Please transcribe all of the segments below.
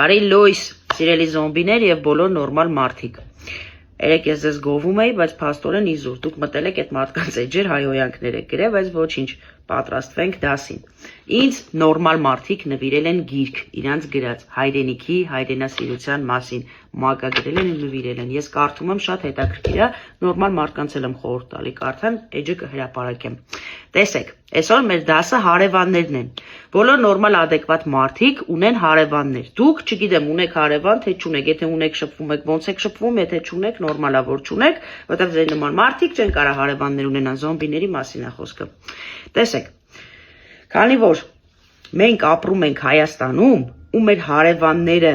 Բարի լույս, սիրելի զոմբիներ եւ բոլոր նորմալ մարդիկ։ Երեք ես ձեզ գովում էի, բայց փաստորեն իզուր, դուք մտել եք այդ մարդկանց էջեր հայհոյանքներ եք գրել, բայց ոչինչ, պատրաստվենք դասին։ Ինձ նորմալ մարդիկ նվիրել են գիրք, իրանց գրած հայրենիքի, հայրենասիրության մասին, մակագրել են ու նվիրել են։ Ես կարդում եմ, շատ հետաքրքիր է, նորմալ մարդկանց էլ եմ խորհուրդ տալի կարդան, էջը կհրապարակեմ։ Տեսեք, այսօր մեր դասը հարևաններն են։ Բոլոր նորմալ adekvat մարդիկ ունեն հարևաններ։ Դուք, չգիտեմ, ունեք հարևան, թե չունեք, եթե ունեք շփվում եք, ոնց եք շփվում, եթե չունեք, նորմալ է որ չունեք, որտեղ ձեր նման մարդիկ չեն կարող հարևաններ ունենան, զոմբիների մասին է խոսքը։ Տեսեք, քանի որ մենք ապրում ենք Հայաստանում, ու մեր հարևանները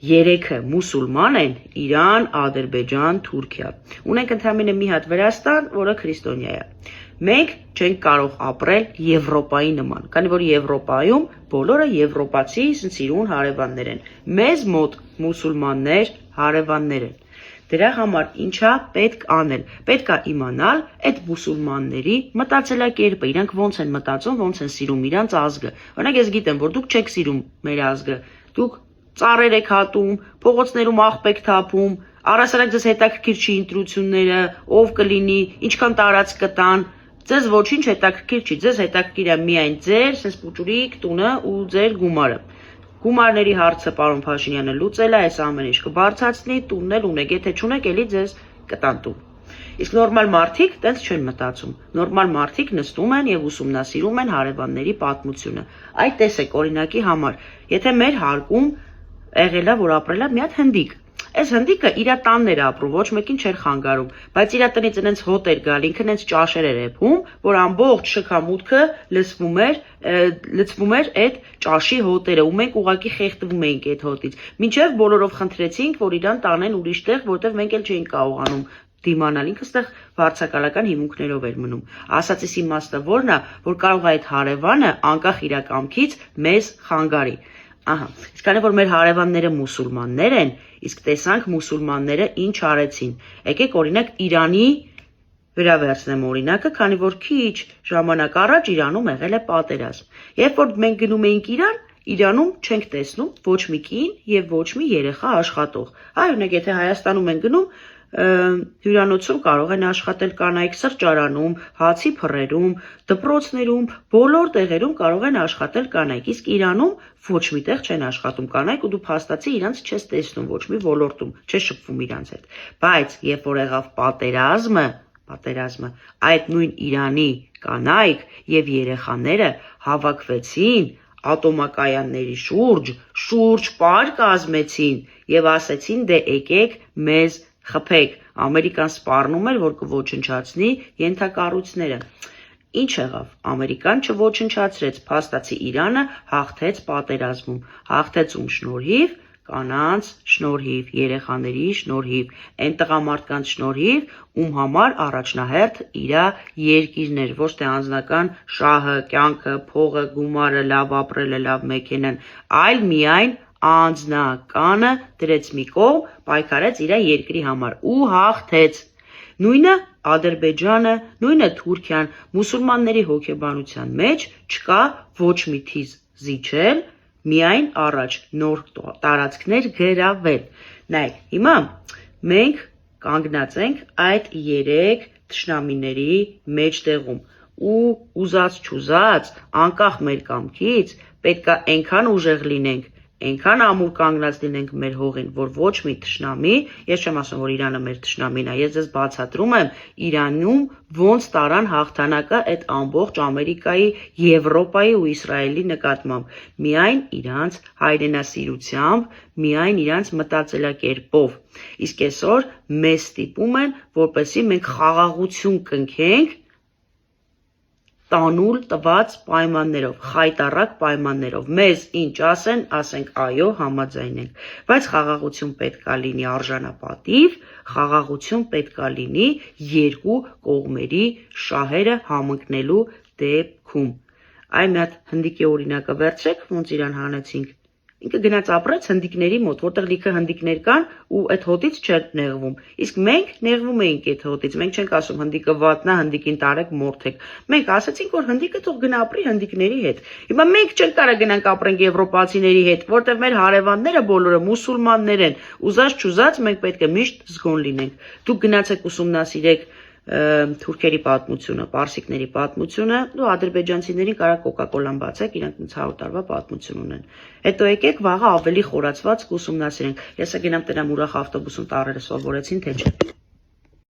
երեքը մուսուլման են, Իրան, Ադրբեջան, Թուրքիա։ Ունենք ընդամենը մի հատ Վրաստան, որը քրիստոնյա է։ Մենք չենք կարող ապրել Եվրոպայի նման, քանի որ Եվրոպայում բոլորը եվրոպացի սիրուն հարևաններ են։ Մեզ մոտ մուսուլմաններ հարևաններ են։ Դրա համար ինչա պետք անել։ Պետք է իմանալ այդ մուսուլմանների մտածելակերպը, իրանք ոնց են մտածում, ոնց են սիրում իրանց ազգը։ Օրինակ ես գիտեմ, որ դուք չեք սիրում մեր ազգը, դուք ծառեր եք հատում, փողոցներում աղբ եք թափում, առասարակ ձեզ հետաքրքիր չի ընտրությունները, ով կլինի, ինչքան տարածք կտան, ձեզ ոչինչ հետաքրքիր չի, ձեզ հետաքրքիր է միայն ձեր սենց պուճուրիկ տունը ու ձեր գումարը։ Գումարների հարցը պարոն Փաշինյանը լուծել է, այս ամեն ինչ կբարձրացնի, տունն էլ ունեք, եթե չունեք, էլի ձեզ կտան տուն։ Իսկ նորմալ մարդիկ տենց չեն մտածում։ Նորմալ մարդիկ նստում են եւ ուսումնասիրում են հարևանների պատմությունը։ Այդ տեսեք օրինակի համար, եթե մեր հարկում եղել է, որ ապրել է մի հատ հնդիկ։ Այս հնդիկը իր տանն էր ապրում, ոչ մեկին չէր խանգարում, բայց իր տնից այնց հոտ էր գալ, ինքն այնց ճաշեր էր եփում, որ ամբողջ շքամուտքը լցվում էր այդ ճաշի հոտերը, ու մենք ուղակի խեղդվում էինք այդ հոտից։ Մինչև բոլորով խնդրեցինք, որ իրան տանեն ուրիշ տեղ, որտեղ մենք էլ չէինք կարողանում դիմանալ, ինքը ստեղ վարձակալական հիմունքներով էր մնում։ Ասածիս իմաստը որն է, որ կարող է այդ հարևանը անկախ իր կամքից մեզ խանգարի։ Ահա, իսկ քանի որ մեր հարևանները մուսուլմաններ են, իսկ տեսանք մուսուլմանները ինչ արեցին։ Եկեք օրինակ Իրանի վրա վերցնեմ օրինակը, քանի որ քիչ ժամանակ առաջ Իրանում եղել է պատերազմ։ Երբ որ մենք գնում էինք Իրանում չենք տեսնում ոչ մի կին եւ ոչ մի երեխա աշխատող։ Այ օրինակ եթե Հայաստանում են գնում, հյուրանոցում կարող են աշխատել կանայք, սրճարանում, հացի փռերում, դպրոցներում, բոլոր տեղերում կարող են աշխատել կանայք, իսկ Իրանում ոչ միտեղ չեն աշխատում կանայք ու դու փաստացի իրանց չես տեսնում ոչ մի ոլորտում, չես շփվում իրանց հետ։ Բայց երբ որ եղավ պատերազմը, այդ նույն Իրանի կանայք եւ երեխաները հավաքվեցին ատոմակայանների շուրջ պար կազմեցին եւ ասեցին դե եկեք մեզ խփեք, Ամերիկան սպառնում էր, որ կոչնչացնի ենթակառույցները։ Ինչ եղավ, Ամերիկան չոչնչացրեց, փաստացի Իրանը հաղթեց պատերազմում, հաղթեց ում շնորհիվ, կանանց շնորհիվ, երեխաների շնորհիվ, այն տղամարդկանց շնորհիվ, ում համար առաջնահերթ իր երկիրն էր, ոչ թե անձնական շահը, կյանքը, փողը, գումարը, լավ ապրելը, լավ մեքենան, այլ միայն անձնականը դրեց մի կողմ, պայքարեց իր երկրի համար ու հաղթեց։ Նույնը Ադրբեջանը, նույնը Թուրքիան, մուսուլմանների հոգեբանության մեջ չկա ոչ մի թիզ զիջել, միայն առաջ նոր տարածքներ գրավել։ Նայեք, հիմա մենք կանգնած ենք այդ երեք թշնամիների մեջտեղում ու ուզած չուզած, անկախ մեր կամքից, պետք է այնքան ուժեղ լինենք, այնքան ամուր կանգնած լինենք մեր հողին, որ ոչ մի թշնամի, ես չեմ ասում, որ Իրանը մեր թշնամին է, ես ձեզ բացատրում եմ Իրանում ոնց տարան հաղթանակը այդ ամբողջ Ամերիկայի, Եվրոպայի ու Իսրայելի նկատմամբ, միայն իրանց հայրենասիրությամբ, միայն իրանց մտածելակերպով։ Իսկ այսօր մեզ ստիպում են, որպեսզի մենք խաղաղություն կնքենք տանուլ տված պայմաններով, խայտառակ պայմաններով, մեզ ինչ ասեն, ասենք այո, համաձայնենք, բայց խաղաղություն պետք է լինի արժանապատիվ, խաղաղություն պետք է լինի երկու կողմերի շահերը համընկնելու դեպքում։ Այ մի հատ հնդիկի օրինակը վերցրեք, ոնց իրան հանեցինք, ինքը գնաց ապրեց հնդիկների մոտ, որտեղ լիքը հնդիկներ կան ու այդ հոտից չէր նեղվում։ Իսկ մենք նեղվում էինք այդ հոտից։ Մենք չենք ասում հնդիկը վատնա, հնդիկին տարեք, մորթեք։ Մենք ասացինք, որ հնդիկը թող գնա ապրի հնդիկների հետ։ Հիմա մենք չենք կարող գնանք ապրենք եվրոպացիների հետ, որտեղ մեր հարևանները բոլորը մուսուլմաններ են։ Ուզած չուզած մենք պետք է միշտ զգոն լինենք։ Դուք գնացեք ուսումնասիրեք թուրքերի պատմությունը, պարսիկների պատմությունը, ու ադրբեջանցիներին կարող կոկա-կոլան բացեք, իրանք 100 տարվա պատմություն ունեն։ Հետո եկեք վաղը ավելի խորացված կուսումնասիրենք։ Ես գնամ տնամ ուրախ ավտոբուսում տարերը սովորեցին, թե չէ։